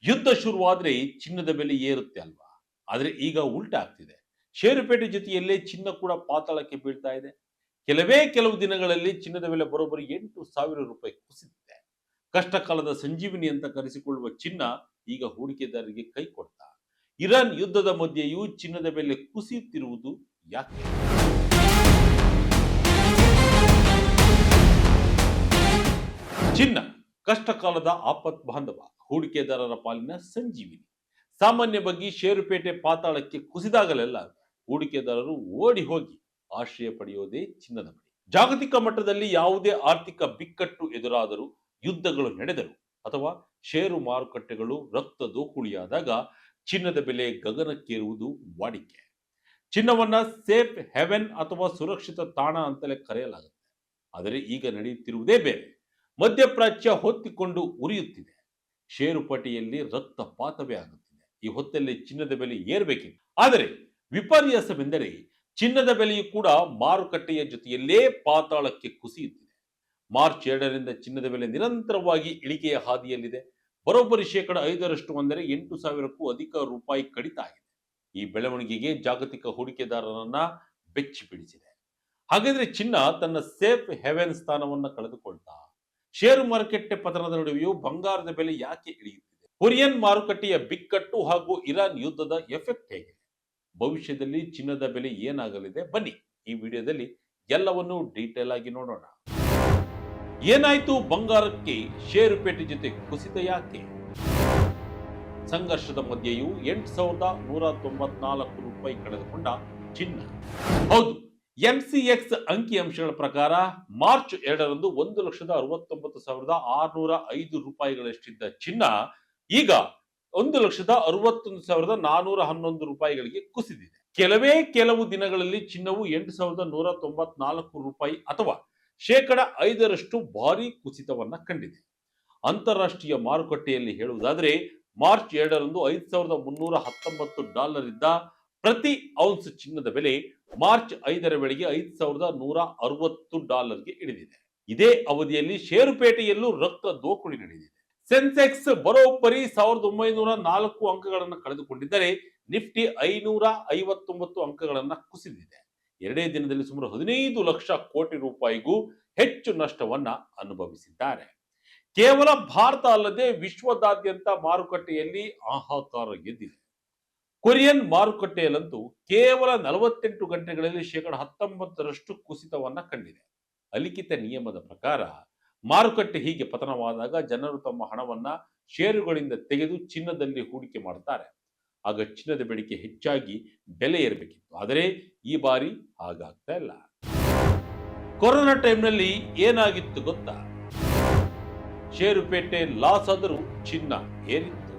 ಯುದ್ಧ ಶುರುವಾದ್ರೆ ಚಿನ್ನದ ಬೆಲೆ ಏರುತ್ತೆ ಅಲ್ವಾ? ಆದ್ರೆ ಈಗ ಉಲ್ಟಾ ಆಗ್ತಿದೆ. ಷೇರುಪೇಟೆ ಜೊತೆಯಲ್ಲೇ ಚಿನ್ನ ಕೂಡ ಪಾತಾಳಕ್ಕೆ ಬೀಳ್ತಾ ಇದೆ. ಕೆಲವು ದಿನಗಳಲ್ಲಿ ಚಿನ್ನದ ಬೆಲೆ ಬರೋಬ್ಬರಿ 8,000 ರೂಪಾಯಿ ಕುಸಿದಿದೆ. ಕಷ್ಟ ಕಾಲದ ಸಂಜೀವಿನಿ ಅಂತ ಕರೆಸಿಕೊಳ್ಳುವ ಚಿನ್ನ ಈಗ ಹೂಡಿಕೆದಾರರಿಗೆ ಕೈ ಕೊಡ್ತಾ. ಇರಾನ್ ಯುದ್ಧದ ಮಧ್ಯೆಯೂ ಚಿನ್ನದ ಬೆಲೆ ಕುಸಿಯುತ್ತಿರುವುದು ಯಾಕೆ? ಚಿನ್ನ ಕಷ್ಟ ಕಾಲದ ಆಪತ್ ಬಾಂಧವ, ಹೂಡಿಕೆದಾರರ ಪಾಲಿನ ಸಂಜೀವಿನಿ. ಸಾಮಾನ್ಯವಾಗಿ ಷೇರುಪೇಟೆ ಪಾತಾಳಕ್ಕೆ ಕುಸಿದಾಗಲೆಲ್ಲ ಹೂಡಿಕೆದಾರರು ಓಡಿ ಹೋಗಿ ಆಶ್ರಯ ಪಡೆಯೋದೇ ಚಿನ್ನದ ಬಳಿ. ಜಾಗತಿಕ ಮಟ್ಟದಲ್ಲಿ ಯಾವುದೇ ಆರ್ಥಿಕ ಬಿಕ್ಕಟ್ಟು ಎದುರಾದರೂ, ಯುದ್ಧಗಳು ನಡೆದರು ಅಥವಾ ಷೇರು ಮಾರುಕಟ್ಟೆಗಳು ರಕ್ತ ದೋಕುಳಿಯಾದಾಗ ಚಿನ್ನದ ಬೆಲೆ ಗಗನಕ್ಕೇರುವುದು ವಾಡಿಕೆ. ಚಿನ್ನವನ್ನ ಸೇಫ್ ಹೆವೆನ್ ಅಥವಾ ಸುರಕ್ಷಿತ ತಾಣ ಅಂತಲೇ ಕರೆಯಲಾಗುತ್ತೆ. ಆದರೆ ಈಗ ನಡೆಯುತ್ತಿರುವುದೇ ಬೇರೆ. ಮಧ್ಯಪ್ರಾಚ್ಯ ಹೊತ್ತಿಕೊಂಡು ಉರಿಯುತ್ತಿದೆ. ಷೇರುಪೇಟೆಯಲ್ಲಿ ರಕ್ತಪಾತವೇ ಆಗುತ್ತಿದೆ. ಈ ಹೊತ್ತಲ್ಲಿ ಚಿನ್ನದ ಬೆಲೆ ಏರಬೇಕಿತ್ತು. ಆದರೆ ವಿಪರ್ಯಾಸವೆಂದರೆ ಚಿನ್ನದ ಬೆಲೆಯು ಕೂಡ ಮಾರುಕಟ್ಟೆಯ ಜೊತೆಯಲ್ಲೇ ಪಾತಾಳಕ್ಕೆ ಕುಸಿಯುತ್ತಿದೆ. ಮಾರ್ಚ್ 2ರಿಂದ ಚಿನ್ನದ ಬೆಲೆ ನಿರಂತರವಾಗಿ ಇಳಿಕೆಯ ಹಾದಿಯಲ್ಲಿದೆ. ಬರೋಬ್ಬರಿ 5% ಅಂದರೆ 8,000ಕ್ಕೂ ಅಧಿಕ ರೂಪಾಯಿ ಕಡಿತ ಆಗಿದೆ. ಈ ಬೆಳವಣಿಗೆಗೆ ಜಾಗತಿಕ ಹೂಡಿಕೆದಾರರನ್ನ ಬೆಚ್ಚಿ ಬೀಳಿಸಿದೆ. ಹಾಗಾದ್ರೆ ಚಿನ್ನ ತನ್ನ ಸೇಫ್ ಹೆವೆನ್ ಸ್ಥಾನವನ್ನ ಕಳೆದುಕೊಳ್ತಾ, ಷೇರು ಮಾರುಕಟ್ಟೆ ಪತನದ ನಡುವೆಯೂ ಬಂಗಾರದ ಬೆಲೆ ಯಾಕೆ ಇಳಿಯುತ್ತಿದೆ? ಕೊರಿಯನ್ ಮಾರುಕಟ್ಟೆಯ ಬಿಕ್ಕಟ್ಟು ಹಾಗೂ ಇರಾನ್ ಯುದ್ಧದ ಎಫೆಕ್ಟ್ ಹೇಗಿದೆ? ಭವಿಷ್ಯದಲ್ಲಿ ಚಿನ್ನದ ಬೆಲೆ ಏನಾಗಲಿದೆ? ಬನ್ನಿ ಈ ವಿಡಿಯೋದಲ್ಲಿ ಎಲ್ಲವನ್ನೂ ಡೀಟೇಲ್ ಆಗಿ ನೋಡೋಣ. ಏನಾಯ್ತು ಬಂಗಾರಕ್ಕೆ? ಷೇರುಪೇಟೆ ಜೊತೆ ಕುಸಿತ ಯಾಕೆ? ಸಂಘರ್ಷದ ಮಧ್ಯೆಯೂ 8,194 ರೂಪಾಯಿ ಕಳೆದುಕೊಂಡ ಚಿನ್ನ. ಹೌದು, ಎಂಸಿಎಕ್ಸ್ ಅಂಕಿಅಂಶಗಳ ಪ್ರಕಾರ ಮಾರ್ಚ್ 2ರಂದು 1,69,605 ರೂಪಾಯಿಗಳಷ್ಟಿದ್ದ ಚಿನ್ನ ಈಗ 1,61,411 ರೂಪಾಯಿಗಳಿಗೆ ಕುಸಿದಿದೆ. ಕೆಲವು ದಿನಗಳಲ್ಲಿ ಚಿನ್ನವು 8,194 ರೂಪಾಯಿ ಅಥವಾ 5% ಭಾರಿ ಕುಸಿತವನ್ನ ಕಂಡಿದೆ. ಅಂತಾರಾಷ್ಟ್ರೀಯ ಮಾರುಕಟ್ಟೆಯಲ್ಲಿ ಹೇಳುವುದಾದರೆ ಮಾರ್ಚ್ 2ರಂದು $5,319 ಇದ್ದ ಪ್ರತಿ ಔನ್ಸ್ ಚಿನ್ನದ ಬೆಲೆ ಮಾರ್ಚ್ 5ರ ವೇಳೆಗೆ $5,160ಗೆ ಇಳಿದಿದೆ. ಇದೇ ಅವಧಿಯಲ್ಲಿ ಷೇರುಪೇಟೆಯಲ್ಲೂ ರಕ್ತ ದೋಕುಳಿ ನಡೆದಿದೆ. ಸೆನ್ಸೆಕ್ಸ್ ಬರೋಬ್ಬರಿ 1,904 ಅಂಕಗಳನ್ನು ಕಳೆದುಕೊಂಡಿದ್ದರೆ ನಿಫ್ಟಿ 559 ಅಂಕಗಳನ್ನು ಕುಸಿದಿದೆ. ಎರಡೇ ದಿನದಲ್ಲಿ ಸುಮಾರು 15 ಲಕ್ಷ ಕೋಟಿ ರೂಪಾಯಿಗೂ ಹೆಚ್ಚು ನಷ್ಟವನ್ನ ಅನುಭವಿಸಿದ್ದಾರೆ. ಕೇವಲ ಭಾರತ ಅಲ್ಲದೆ ವಿಶ್ವದಾದ್ಯಂತ ಮಾರುಕಟ್ಟೆಯಲ್ಲಿ ಹಾಹಾಕಾರ ಎದ್ದಿದೆ. ಕೊರಿಯನ್ ಮಾರುಕಟ್ಟೆಯಲ್ಲಂತೂ ಕೇವಲ 48 ಗಂಟೆಗಳಲ್ಲಿ 19% ಕುಸಿತವನ್ನ ಕಂಡಿದೆ. ಅಲಿಖಿತ ನಿಯಮದ ಪ್ರಕಾರ ಮಾರುಕಟ್ಟೆ ಹೀಗೆ ಪತನವಾದಾಗ ಜನರು ತಮ್ಮ ಹಣವನ್ನ ಷೇರುಗಳಿಂದ ತೆಗೆದು ಚಿನ್ನದಲ್ಲಿ ಹೂಡಿಕೆ ಮಾಡುತ್ತಾರೆ. ಆಗ ಚಿನ್ನದ ಬೇಡಿಕೆ ಹೆಚ್ಚಾಗಿ ಬೆಲೆ ಏರಬೇಕಿತ್ತು. ಆದರೆ ಈ ಬಾರಿ ಹಾಗಾಗ್ತಾ ಇಲ್ಲ. ಕೊರೋನಾ ಟೈಮ್ನಲ್ಲಿ ಏನಾಗಿತ್ತು ಗೊತ್ತಾ? ಷೇರುಪೇಟೆ ಲಾಸ್ ಆದರೂ ಚಿನ್ನ ಏರಿತ್ತು.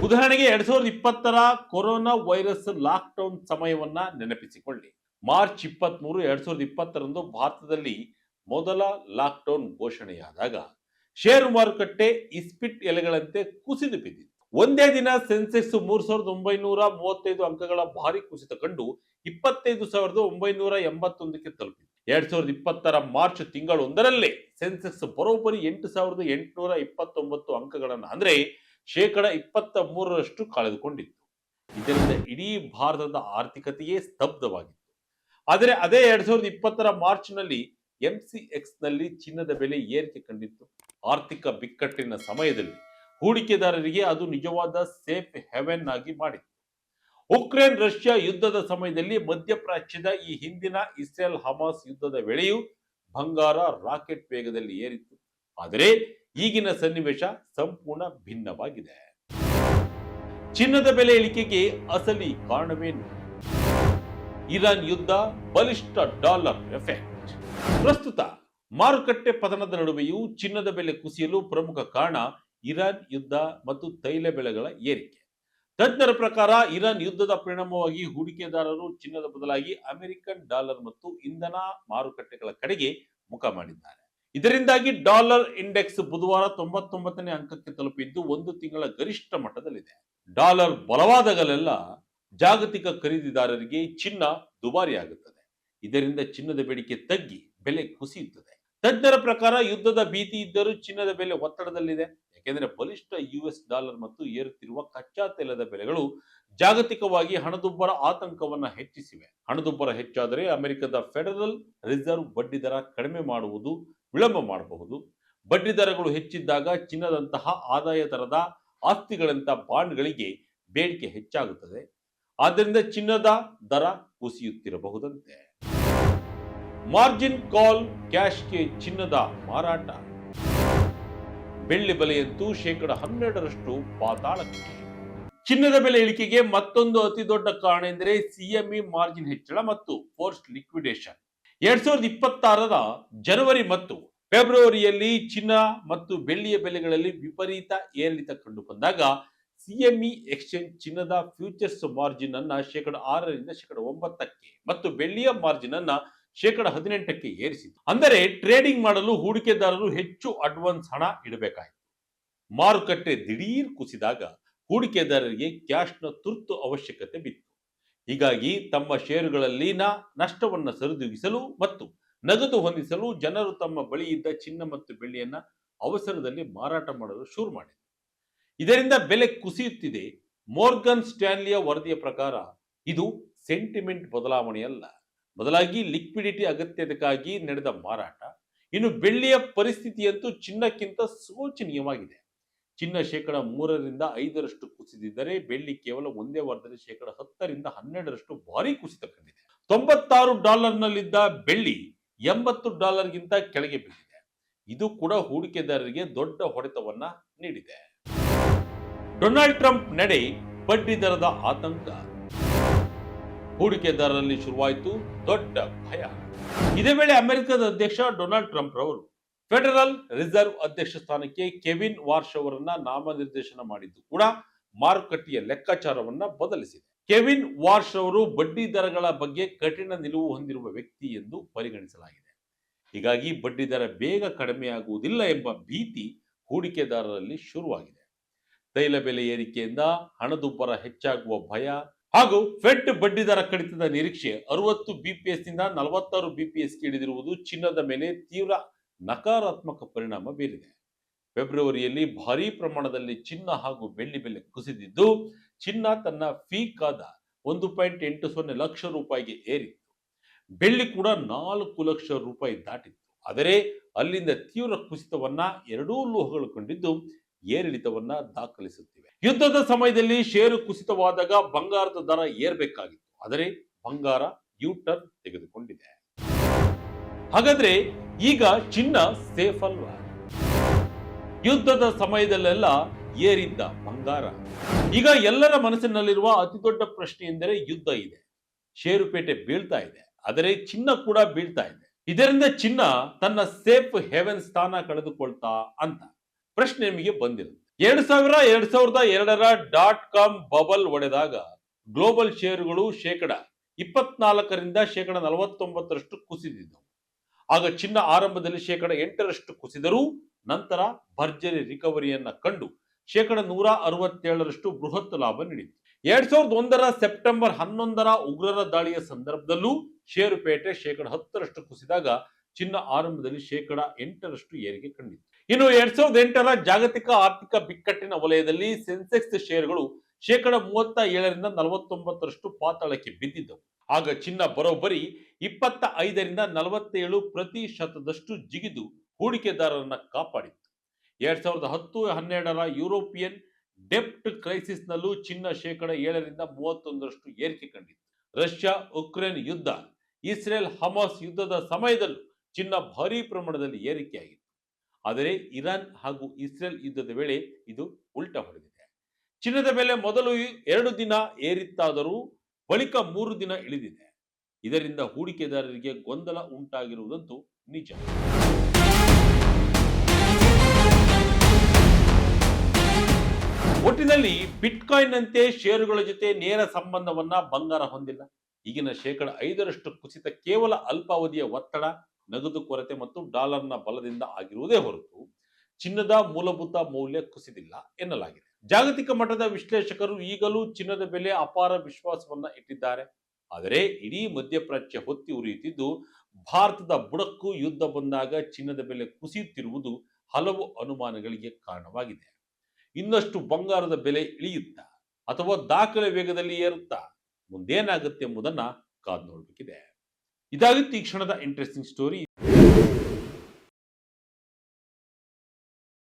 ಉದಾಹರಣೆಗೆ 2020ರ ಕೊರೋನಾ ವೈರಸ್ ಲಾಕ್ಡೌನ್ ಸಮಯವನ್ನ ನೆನಪಿಸಿಕೊಳ್ಳಿ. ಮಾರ್ಚ್ 23, 2020ರಂದು ಭಾರತದಲ್ಲಿ ಮೊದಲ ಲಾಕ್ಡೌನ್ ಘೋಷಣೆಯಾದಾಗ ಷೇರು ಮಾರುಕಟ್ಟೆ ಇಸ್ಪಿಟ್ ಎಲೆಗಳಂತೆ ಕುಸಿದು ಬಿದ್ದಿತ್ತು. ಒಂದೇ ದಿನ ಸೆನ್ಸೆಕ್ಸ್ 3,935 ಅಂಕಗಳ ಭಾರಿ ಕುಸಿತ ಕಂಡು 25,981ಕ್ಕೆ ತಲುಪಿತು. 2020ರ ಮಾರ್ಚ್ ತಿಂಗಳೊಂದರಲ್ಲೇ ಸೆನ್ಸೆಕ್ಸ್ ಬರೋಬ್ಬರಿ 8,829 ಅಂಕಗಳನ್ನು ಅಂದ್ರೆ 23% ಕಳೆದುಕೊಂಡಿತ್ತು. ಇದರಿಂದ ಇಡೀ ಭಾರತದ ಆರ್ಥಿಕತೆಯೇ ಸ್ತಬ್ಧವಾಗಿತ್ತು. ಆದರೆ ಅದೇ 2020ರ ಮಾರ್ಚ್ನಲ್ಲಿ ಎಂಸಿಎಕ್ಸ್ ನಲ್ಲಿ ಚಿನ್ನದ ಬೆಲೆ ಏರಿಕೆ ಕಂಡಿತ್ತು. ಆರ್ಥಿಕ ಬಿಕ್ಕಟ್ಟಿನ ಸಮಯದಲ್ಲಿ ಹೂಡಿಕೆದಾರರಿಗೆ ಅದು ನಿಜವಾದ ಸೇಫ್ ಹೆವೆನ್ ಆಗಿ ಮಾಡಿತ್ತು. ಉಕ್ರೇನ್ ರಷ್ಯಾ ಯುದ್ಧದ ಸಮಯದಲ್ಲಿ ಮಧ್ಯಪ್ರಾಚ್ಯದ ಈ ಹಿಂದಿನ ಇಸ್ರೇಲ್ ಹಮಾಸ್ ಯುದ್ಧದ ವೇಳೆಯೂ ಬಂಗಾರ ರಾಕೆಟ್ ವೇಗದಲ್ಲಿ ಏರಿತ್ತು. ಆದರೆ ಈಗಿನ ಸನ್ನಿವೇಶ ಸಂಪೂರ್ಣ ಭಿನ್ನವಾಗಿದೆ. ಚಿನ್ನದ ಬೆಲೆ ಇಳಿಕೆಗೆ ಅಸಲಿ ಕಾರಣವೇನು? ಇರಾನ್ ಯುದ್ಧ, ಬಲಿಷ್ಠ ಡಾಲರ್ ಎಫೆಕ್ಟ್. ಪ್ರಸ್ತುತ ಮಾರುಕಟ್ಟೆ ಪತನದ ನಡುವೆಯೂ ಚಿನ್ನದ ಬೆಲೆ ಕುಸಿಯಲು ಪ್ರಮುಖ ಕಾರಣ ಇರಾನ್ ಯುದ್ಧ ಮತ್ತು ತೈಲ ಬೆಲೆಗಳ ಏರಿಕೆ. ತಜ್ಞರ ಪ್ರಕಾರ ಇರಾನ್ ಯುದ್ಧದ ಪರಿಣಾಮವಾಗಿ ಹೂಡಿಕೆದಾರರು ಚಿನ್ನದ ಬದಲಾಗಿ ಅಮೆರಿಕನ್ ಡಾಲರ್ ಮತ್ತು ಇಂಧನ ಮಾರುಕಟ್ಟೆಗಳ ಕಡೆಗೆ ಮುಖ ಮಾಡಿದ್ದಾರೆ. ಇದರಿಂದಾಗಿ ಡಾಲರ್ ಇಂಡೆಕ್ಸ್ ಬುಧವಾರ 99ನೇ ಅಂಕಕ್ಕೆ ತಲುಪಿದ್ದು ಒಂದು ತಿಂಗಳ ಗರಿಷ್ಠ ಮಟ್ಟದಲ್ಲಿದೆ. ಡಾಲರ್ ಬಲವಾದಾಗಲೆಲ್ಲ ಜಾಗತಿಕ ಖರೀದಿದಾರರಿಗೆ ಚಿನ್ನ ದುಬಾರಿಯಾಗುತ್ತದೆ. ಇದರಿಂದ ಚಿನ್ನದ ಬೇಡಿಕೆ ತಗ್ಗಿ ಬೆಲೆ ಕುಸಿಯುತ್ತದೆ. ತಜ್ಞರ ಪ್ರಕಾರ ಯುದ್ಧದ ಭೀತಿ ಇದ್ದರೂ ಚಿನ್ನದ ಬೆಲೆ ಒತ್ತಡದಲ್ಲಿದೆ. ಯಾಕೆಂದ್ರೆ ಬಲಿಷ್ಠ US$ ಮತ್ತು ಏರುತ್ತಿರುವ ಕಚ್ಚಾ ತೈಲದ ಬೆಲೆಗಳು ಜಾಗತಿಕವಾಗಿ ಹಣದುಬ್ಬರ ಆತಂಕವನ್ನ ಹೆಚ್ಚಿಸಿವೆ. ಹಣದುಬ್ಬರ ಹೆಚ್ಚಾದರೆ ಅಮೆರಿಕದ ಫೆಡರಲ್ ರಿಸರ್ವ್ ಬಡ್ಡಿ ದರ ಕಡಿಮೆ ಮಾಡುವುದು ವಿಳಂಬ ಮಾಡಬಹುದು. ಬಡ್ಡಿ ದರಗಳು ಹೆಚ್ಚಿದ್ದಾಗ ಚಿನ್ನದಂತಹ ಆದಾಯ ದರದ ಆಸ್ತಿಗಳಂತ ಬಾಂಡ್ಗಳಿಗೆ ಬೇಡಿಕೆ ಹೆಚ್ಚಾಗುತ್ತದೆ. ಆದ್ದರಿಂದ ಚಿನ್ನದ ದರ ಕುಸಿಯುತ್ತಿರಬಹುದಂತೆ. ಮಾರ್ಜಿನ್ ಕಾಲ್ ಕ್ಯಾಶ್ಗೆ ಚಿನ್ನದ ಮಾರಾಟ. ಬೆಳ್ಳಿ ಬೆಲೆಯಂತೂ 12% ಪಾತಾಳಕ್ಕೆ. ಚಿನ್ನದ ಬೆಲೆ ಇಳಿಕೆಗೆ ಮತ್ತೊಂದು ಅತಿ ದೊಡ್ಡ ಕಾರಣ ಎಂದರೆ ಸಿಎಂಇ ಮಾರ್ಜಿನ್ ಹೆಚ್ಚಳ ಮತ್ತು ಫೋರ್ಸ್ಡ್ ಲಿಕ್ವಿಡೇಷನ್. 2026ರ ಜನವರಿ ಮತ್ತು ಫೆಬ್ರವರಿಯಲ್ಲಿ ಚಿನ್ನ ಮತ್ತು ಬೆಳ್ಳಿಯ ಬೆಲೆಗಳಲ್ಲಿ ವಿಪರೀತ ಏರಿಳಿತ ಕಂಡು ಬಂದಾಗ ಸಿಎಂಇ ಎಕ್ಸ್ಚೇಂಜ್ ಚಿನ್ನದ ಫ್ಯೂಚರ್ಸ್ ಮಾರ್ಜಿನ್ ಅನ್ನ 6ರಿಂದ 9% ಮತ್ತು ಬೆಳ್ಳಿಯ ಮಾರ್ಜಿನ್ ಅನ್ನ 18% ಏರಿಸಿತು. ಅಂದರೆ ಟ್ರೇಡಿಂಗ್ ಮಾಡಲು ಹೂಡಿಕೆದಾರರು ಹೆಚ್ಚು ಅಡ್ವಾನ್ಸ್ ಹಣ ಇಡಬೇಕಾಯಿತು. ಮಾರುಕಟ್ಟೆ ದಿಢೀರ್ ಕುಸಿದಾಗ ಹೂಡಿಕೆದಾರರಿಗೆ ಕ್ಯಾಶ್ನ ತುರ್ತು ಅವಶ್ಯಕತೆ ಬಿತ್ತು. ಹೀಗಾಗಿ ತಮ್ಮ ಷೇರುಗಳಲ್ಲಿನ ನಷ್ಟವನ್ನು ಸರಿದೂಗಿಸಲು ಮತ್ತು ನಗದು ಹೊಂದಿಸಲು ಜನರು ತಮ್ಮ ಬಳಿ ಇದ್ದ ಚಿನ್ನ ಮತ್ತು ಬೆಳ್ಳಿಯನ್ನ ಅವಸರದಲ್ಲಿ ಮಾರಾಟ ಮಾಡಲು ಶುರು ಮಾಡಿದರು. ಇದರಿಂದ ಬೆಲೆ ಕುಸಿಯುತ್ತಿದೆ. ಮೋರ್ಗನ್ ಸ್ಟ್ಯಾನ್ಲಿಯ ವರದಿಯ ಪ್ರಕಾರ ಇದು ಸೆಂಟಿಮೆಂಟ್ ಬದಲಾವಣೆಯಲ್ಲ, ಬದಲಾಗಿ ಲಿಕ್ವಿಡಿಟಿ ಅಗತ್ಯತೆಗಾಗಿ ನಡೆದ ಮಾರಾಟ. ಇನ್ನು ಬೆಳ್ಳಿಯ ಪರಿಸ್ಥಿತಿಯಂತೂ ಚಿನ್ನಕ್ಕಿಂತ ಶೋಚನೀಯವಾಗಿದೆ. ಚಿನ್ನ 3ರಿಂದ 5% ಕುಸಿದಿದ್ದರೆ ಬೆಳ್ಳಿ ಕೇವಲ ಒಂದೇ ವಾರದಲ್ಲಿ 10ರಿಂದ 12% ಭಾರಿ ಕುಸಿತ ಕಂಡಿದೆ. $96ನಲ್ಲಿದ್ದ ಬೆಳ್ಳಿ $80ಗಿಂತ ಕೆಳಗೆ ಬಿದ್ದಿದೆ. ಇದು ಕೂಡ ಹೂಡಿಕೆದಾರರಿಗೆ ದೊಡ್ಡ ಹೊಡೆತವನ್ನ ನೀಡಿದೆ. ಡೊನಾಲ್ಡ್ ಟ್ರಂಪ್ ನಡೆ ಬಡ್ಡಿ ದರದ ಆತಂಕ. ಹೂಡಿಕೆದಾರರಲ್ಲಿ ಶುರುವಾಯಿತು ದೊಡ್ಡ ಭಯ. ಇದೇ ವೇಳೆ ಅಮೆರಿಕದ ಅಧ್ಯಕ್ಷ ಡೊನಾಲ್ಡ್ ಟ್ರಂಪ್ ರವರು ಫೆಡರಲ್ ರಿಸರ್ವ್ ಅಧ್ಯಕ್ಷ ಸ್ಥಾನಕ್ಕೆ ಕೆವಿನ್ ವಾರ್ಶ್ ಅವರನ್ನ ನಾಮನಿರ್ದೇಶನ ಮಾಡಿದ್ದು ಕೂಡ ಮಾರುಕಟ್ಟೆಯ ಲೆಕ್ಕಾಚಾರವನ್ನ ಬದಲಿಸಿದೆ. ಕೆವಿನ್ ವಾರ್ಶ್ ಅವರು ಬಡ್ಡಿ ದರಗಳ ಬಗ್ಗೆ ಕಠಿಣ ನಿಲುವು ಹೊಂದಿರುವ ವ್ಯಕ್ತಿ ಎಂದು ಪರಿಗಣಿಸಲಾಗಿದೆ. ಹೀಗಾಗಿ ಬಡ್ಡಿ ದರ ಬೇಗ ಕಡಿಮೆಯಾಗುವುದಿಲ್ಲ ಎಂಬ ಭೀತಿ ಹೂಡಿಕೆದಾರರಲ್ಲಿ ಶುರುವಾಗಿದೆ. ತೈಲ ಬೆಲೆ ಏರಿಕೆಯಿಂದ ಹಣದುಬ್ಬರ ಹೆಚ್ಚಾಗುವ ಭಯ ಹಾಗೂ ಫೆಡ್ ಬಡ್ಡಿ ದರ ಕಡಿತದ ನಿರೀಕ್ಷೆ 60 BPS ನಿಂದ 46 BPS ಇಳಿದಿರುವುದು ಚಿನ್ನದ ಮೇಲೆ ತೀವ್ರ ನಕಾರಾತ್ಮಕ ಪರಿಣಾಮ ಬೀರಿದೆ. ಫೆಬ್ರವರಿಯಲ್ಲಿ ಭಾರೀ ಪ್ರಮಾಣದಲ್ಲಿ ಚಿನ್ನ ಹಾಗೂ ಬೆಳ್ಳಿ ಬೆಲೆ ಕುಸಿದಿದ್ದು ಚಿನ್ನ ತನ್ನ ಪೀಕ್ ಆದ 1.80 ಲಕ್ಷ ರೂಪಾಯಿಗೆ ಏರಿತ್ತು. ಬೆಳ್ಳಿ ಕೂಡ 4 ಲಕ್ಷ ರೂಪಾಯಿ ದಾಟಿತ್ತು. ಆದರೆ ಅಲ್ಲಿಂದ ತೀವ್ರ ಕುಸಿತವನ್ನ ಎರಡೂ ಲೋಹಗಳು ಕಂಡಿದ್ದು ಏರಿಳಿತವನ್ನ ದಾಖಲಿಸುತ್ತಿವೆ. ಯುದ್ಧದ ಸಮಯದಲ್ಲಿ ಷೇರು ಕುಸಿತವಾದಾಗ ಬಂಗಾರದ ದರ ಏರ್ಬೇಕಾಗಿತ್ತು, ಆದರೆ ಬಂಗಾರ ಯೂ-ಟರ್ನ್ ತೆಗೆದುಕೊಂಡಿದೆ. ಹಾಗಾದ್ರೆ ಈಗ ಚಿನ್ನ ಸೇಫ್ ಅಲ್ವಾ? ಯುದ್ಧದ ಸಮಯದಲ್ಲೆಲ್ಲ ಏರಿದ್ದ ಬಂಗಾರ. ಈಗ ಎಲ್ಲರ ಮನಸ್ಸಿನಲ್ಲಿರುವ ಅತಿ ದೊಡ್ಡ ಪ್ರಶ್ನೆ ಎಂದರೆ ಯುದ್ಧ ಇದೆ, ಷೇರುಪೇಟೆ ಬೀಳ್ತಾ ಇದೆ, ಆದರೆ ಚಿನ್ನ ಕೂಡ ಬೀಳ್ತಾ ಇದೆ. ಇದರಿಂದ ಚಿನ್ನ ತನ್ನ ಸೇಫ್ ಹೆವೆನ್ ಸ್ಥಾನ ಕಳೆದುಕೊಳ್ತಾ ಅಂತ ಪ್ರಶ್ನೆ ನಿಮಗೆ ಬಂದಿರುತ್ತೆ. 2000-2002 ಬಬಲ್ ಒಡೆದಾಗ ಗ್ಲೋಬಲ್ ಷೇರುಗಳು 24%ರಿಂದ 49% ಕುಸಿದಿದ್ದವು. ಆಗ ಚಿನ್ನ ಆರಂಭದಲ್ಲಿ 8% ಕುಸಿದರೂ ನಂತರ ಭರ್ಜರಿ ರಿಕವರಿಯನ್ನ ಕಂಡು 167% ಬೃಹತ್ ಲಾಭ ನೀಡಿತು. 2001ರ ಸೆಪ್ಟೆಂಬರ್ 11ರ ಉಗ್ರರ ದಾಳಿಯ ಸಂದರ್ಭದಲ್ಲೂ ಷೇರುಪೇಟೆ 10% ಕುಸಿದಾಗ ಚಿನ್ನ ಆರಂಭದಲ್ಲಿ 8% ಏರಿಕೆ ಕಂಡಿತು. ಇನ್ನು 2008ರ ಜಾಗತಿಕ ಆರ್ಥಿಕ ಬಿಕ್ಕಟ್ಟಿನ ವಲಯದಲ್ಲಿ ಸೆನ್ಸೆಕ್ಸ್ ಷೇರುಗಳು 37ರಿಂದ 49% ಪಾತಾಳಕ್ಕೆ ಬಿದ್ದಿದ್ದವು. ಆಗ ಚಿನ್ನ ಬರೋಬ್ಬರಿ 25ರಿಂದ 47% ಜಿಗಿದು ಹೂಡಿಕೆದಾರರನ್ನ ಕಾಪಾಡಿತ್ತು. 2010-12ರ ಯುರೋಪಿಯನ್ ಡೆಪ್ಟ್ ಕ್ರೈಸಿಸ್ ನಲ್ಲೂ ಚಿನ್ನ 7ರಿಂದ 31% ಏರಿಕೆ ಕಂಡಿತ್ತು. ರಷ್ಯಾ ಉಕ್ರೇನ್ ಯುದ್ಧ, ಇಸ್ರೇಲ್ ಹಮಾಸ್ ಯುದ್ಧದ ಸಮಯದಲ್ಲೂ ಚಿನ್ನ ಭಾರೀ ಪ್ರಮಾಣದಲ್ಲಿ ಏರಿಕೆಯಾಗಿತ್ತು. ಆದರೆ ಇರಾನ್ ಹಾಗೂ ಇಸ್ರೇಲ್ ಯುದ್ಧದ ವೇಳೆ ಇದು ಉಲ್ಟಾ ಹೊಡೆದಿದೆ. ಚಿನ್ನದ ಬೆಲೆ ಮೊದಲು 2 ದಿನ ಏರಿತ್ತಾದರೂ ಬಳಿಕ 3 ದಿನ ಇಳಿದಿದೆ. ಇದರಿಂದ ಹೂಡಿಕೆದಾರರಿಗೆ ಗೊಂದಲ ಉಂಟಾಗಿರುವುದಂತೂ ನಿಜ. ಒಟ್ಟಿನಲ್ಲಿ ಬಿಟ್ಕಾಯಿನ್ ನಂತೆ ಷೇರುಗಳ ಜೊತೆ ನೇರ ಸಂಬಂಧವನ್ನ ಬಂಗಾರ ಹೊಂದಿಲ್ಲ. ಈಗಿನ 5% ಕುಸಿತ ಕೇವಲ ಅಲ್ಪಾವಧಿಯ ಒತ್ತಡ, ನಗದು ಕೊರತೆ ಮತ್ತು ಡಾಲರ್ನ ಬಲದಿಂದ ಆಗಿರುವುದೇ ಹೊರತು ಚಿನ್ನದ ಮೂಲಭೂತ ಮೌಲ್ಯ ಕುಸಿದಿಲ್ಲ ಎನ್ನಲಾಗಿದೆ. ಜಾಗತಿಕ ಮಟ್ಟದ ವಿಶ್ಲೇಷಕರು ಈಗಲೂ ಚಿನ್ನದ ಬೆಲೆ ಅಪಾರ ವಿಶ್ವಾಸವನ್ನ ಇಟ್ಟಿದ್ದಾರೆ. ಆದರೆ ಇಡೀ ಮಧ್ಯಪ್ರಾಚ್ಯ ಹೊತ್ತಿ ಉರಿಯುತ್ತಿದ್ದು ಭಾರತದ ಬುಡಕ್ಕೂ ಯುದ್ಧ ಬಂದಾಗ ಚಿನ್ನದ ಬೆಲೆ ಕುಸಿಯುತ್ತಿರುವುದು ಹಲವು ಅನುಮಾನಗಳಿಗೆ ಕಾರಣವಾಗಿದೆ. ಇನ್ನಷ್ಟು ಬಂಗಾರದ ಬೆಲೆ ಇಳಿಯುತ್ತಾ ಅಥವಾ ದಾಖಲೆ ವೇಗದಲ್ಲಿ ಏರುತ್ತಾ ಮುಂದೇನಾಗುತ್ತೆ ಎಂಬುದನ್ನ ಕಾದು ನೋಡಬೇಕಿದೆ. ಇದಾಗಿತ್ತು ಈ ಕ್ಷಣದ ಇಂಟ್ರೆಸ್ಟಿಂಗ್ ಸ್ಟೋರಿ.